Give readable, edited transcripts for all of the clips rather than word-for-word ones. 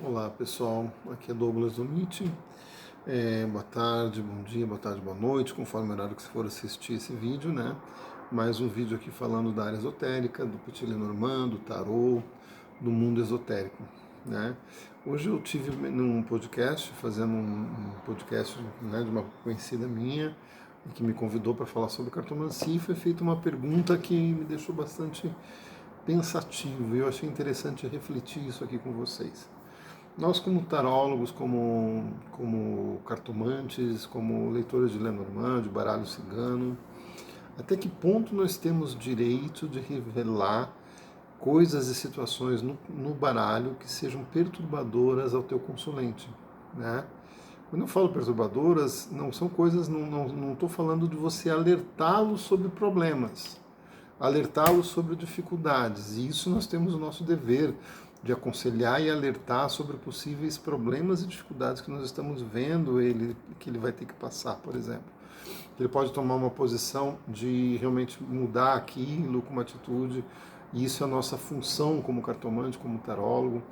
Olá pessoal, aqui é Douglas do Meet. Boa tarde, bom dia, boa tarde, boa noite, conforme o horário que você for assistir esse vídeo, né? Mais um vídeo aqui falando da área esotérica, do Petit Lenormand, do tarô, do mundo esotérico, né? Hoje eu tive num podcast, fazendo um podcast, né, de uma conhecida minha, que me convidou para falar sobre cartomancia, e foi feita uma pergunta que me deixou bastante pensativo e eu achei interessante refletir isso aqui com vocês. Nós, como tarólogos, como cartomantes, como leitores de Lenormand, de baralho cigano, até que ponto nós temos direito de revelar coisas e situações no baralho que sejam perturbadoras ao teu consulente, né? Quando eu falo perturbadoras, não são coisas, não estou falando de você alertá-lo sobre problemas, alertá-lo sobre dificuldades. E isso nós temos o nosso dever de aconselhar e alertar sobre possíveis problemas e dificuldades que nós estamos vendo que ele vai ter que passar, por exemplo. Ele pode tomar uma posição de realmente mudar aquilo com uma atitude, e isso é a nossa função como cartomante, como tarólogo,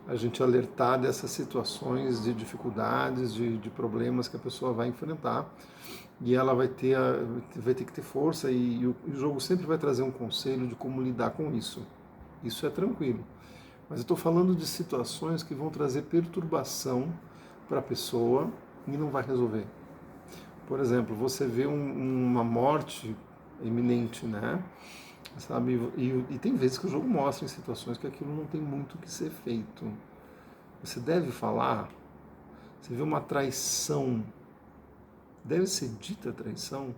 a gente alertar dessas situações de dificuldades, de problemas que a pessoa vai enfrentar, e ela vai ter que ter força, e o jogo sempre vai trazer um conselho de como lidar com isso. Isso é tranquilo. Mas eu estou falando de situações que vão trazer perturbação para a pessoa e não vai resolver. Por exemplo, você vê uma morte iminente, né? Sabe? E tem vezes que o jogo mostra em situações que aquilo não tem muito o que ser feito. Você deve falar. Você vê uma traição. Deve ser dita traição.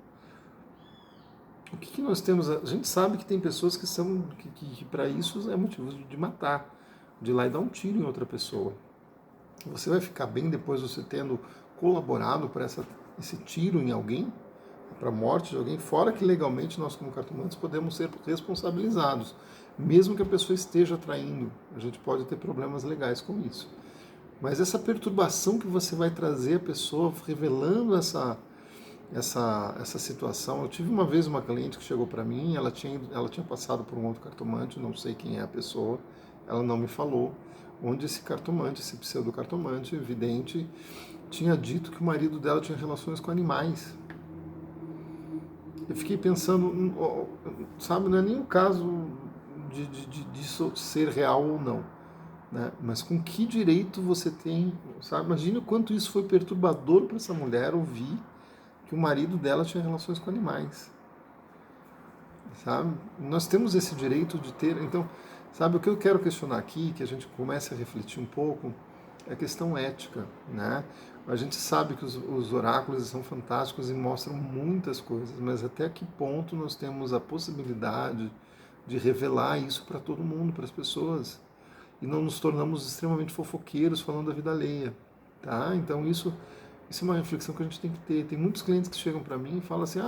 O que nós temos? A gente sabe que tem pessoas que para isso é motivo de matar, de ir lá e dar um tiro em outra pessoa. Você vai ficar bem depois de você tendo colaborado para esse tiro em alguém, para a morte de alguém, fora que legalmente nós como cartomantes podemos ser responsabilizados, mesmo que a pessoa esteja traindo, a gente pode ter problemas legais com isso. Mas essa perturbação que você vai trazer a pessoa revelando essa situação. Eu tive uma vez uma cliente que chegou para mim, ela tinha passado por um outro cartomante, não sei quem é a pessoa, ela não me falou, onde esse cartomante, esse pseudo-cartomante, vidente, tinha dito que o marido dela tinha relações com animais. Eu fiquei pensando, sabe, não é nem o caso disso ser real ou não, né? Mas com que direito você tem, sabe? Imagina o quanto isso foi perturbador para essa mulher ouvir que o marido dela tinha relações com animais, sabe? Nós temos esse direito de ter, então, sabe, o que eu quero questionar aqui, que a gente comece a refletir um pouco, é a questão ética, né? A gente sabe que os oráculos são fantásticos e mostram muitas coisas, mas até que ponto nós temos a possibilidade de revelar isso para todo mundo, para as pessoas, e não nos tornamos extremamente fofoqueiros falando da vida alheia, tá? Então isso é uma reflexão que a gente tem que ter. Tem muitos clientes que chegam para mim e falam assim,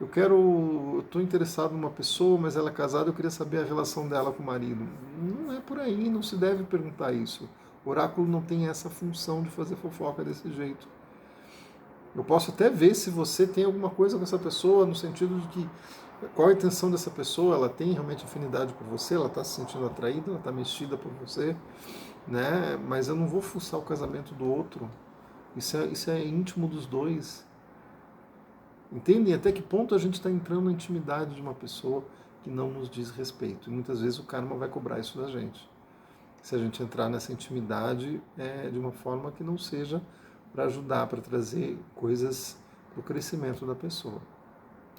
eu estou interessado numa pessoa, mas ela é casada, eu queria saber a relação dela com o marido. Não é por aí, não se deve perguntar isso. O oráculo não tem essa função de fazer fofoca desse jeito. Eu posso até ver se você tem alguma coisa com essa pessoa, no sentido de que qual a intenção dessa pessoa, ela tem realmente afinidade por você, ela está se sentindo atraída, ela está mexida por você, né? Mas eu não vou fuçar o casamento do outro. Isso é íntimo dos dois. Entendem até que ponto a gente está entrando na intimidade de uma pessoa que não nos diz respeito? E muitas vezes o karma vai cobrar isso da gente. Se a gente entrar nessa intimidade de uma forma que não seja para ajudar, para trazer coisas para o crescimento da pessoa.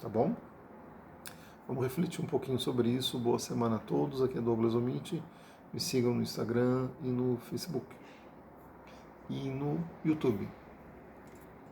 Tá bom? Vamos refletir um pouquinho sobre isso. Boa semana a todos. Aqui é Douglas Omite. Me sigam no Instagram e no Facebook. E no YouTube.